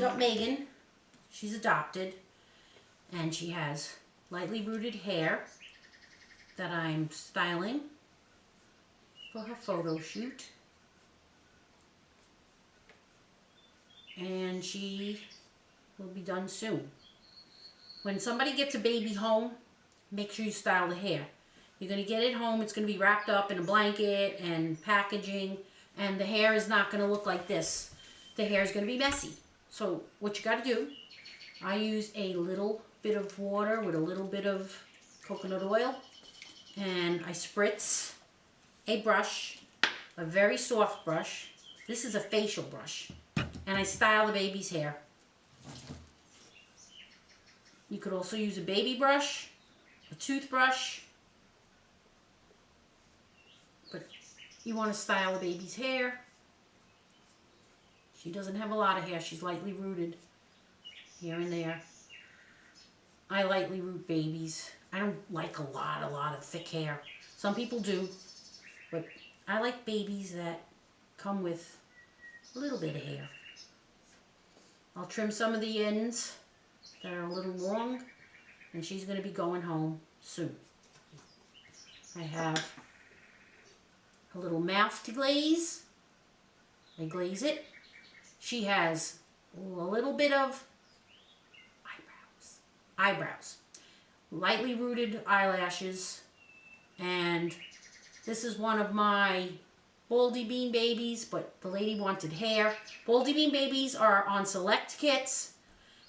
got Megan. She's adopted. And she has lightly rooted hair that I'm styling for her photo shoot. And she will be done soon. When somebody gets a baby home, make sure you style the hair. You're going to get it home, it's going to be wrapped up in a blanket and packaging, and the hair is not going to look like this. The hair is going to be messy. So what you got to do, I use a little bit of water with a little bit of coconut oil, and I spritz a brush, a very soft brush. This is a facial brush, and I style the baby's hair. You could also use a baby brush, a toothbrush, but you want to style the baby's hair. She doesn't have a lot of hair. She's lightly rooted here and there. I lightly root babies. I don't like a lot of thick hair. Some people do, but I like babies that come with a little bit of hair. I'll trim some of the ends that are a little long, and she's going to be going home soon. I have a little mouth to glaze. I glaze it. She has a little bit of eyebrows, lightly rooted eyelashes, and this is one of my Baldy Bean babies, but the lady wanted hair. Baldy Bean babies are on select kits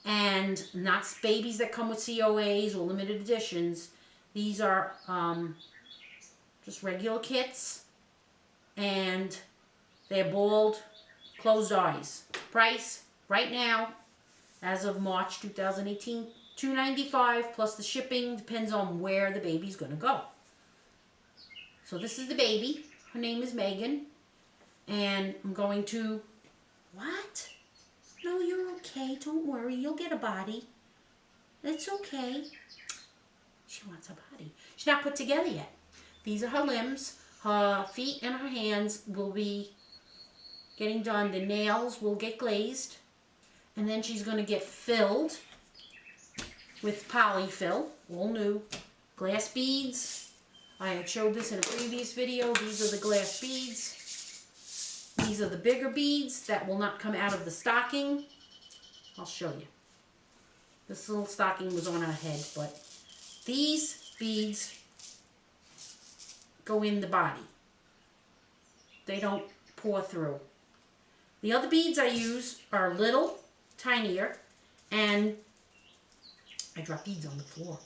and not babies that come with COAs or limited editions. These are just regular kits, and they're bald, closed eyes. Price right now, as of March 2018, $2.95 plus the shipping. Depends on where the baby's going to go. So this is the baby. Her name is Megan, and I'm going to... What? No, you're okay. Don't worry. You'll get a body. It's okay. She wants a body. She's not put together yet. These are her limbs. Her feet and her hands will be getting done. The nails will get glazed, and then she's going to get filled with polyfill, all new. Glass beads. I had showed this in a previous video. These are the glass beads. These are the bigger beads that will not come out of the stocking. I'll show you. This little stocking was on her head, but these beads go in the body. They don't pour through. The other beads I use are little, tinier, and I drop beads on the floor.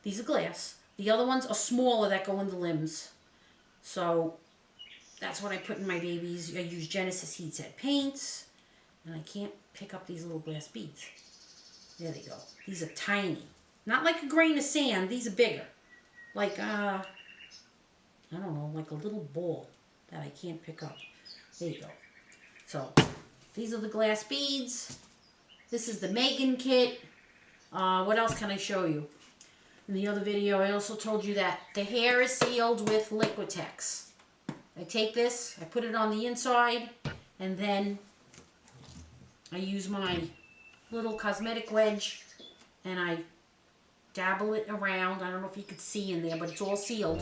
These are glass. The other ones are smaller that go in the limbs. So that's what I put in my babies. I use Genesis Heat Set paints, and I can't pick up these little glass beads. There they go. These are tiny. Not like a grain of sand. These are bigger. Like, I don't know, like a little ball that I can't pick up. There you go. So these are the glass beads. This is the Megan kit. What else can I show you? In the other video, I also told you that the hair is sealed with Liquitex. I take this, I put it on the inside, and then I use my little cosmetic wedge, and I dabble it around. I don't know if you could see in there, but it's all sealed.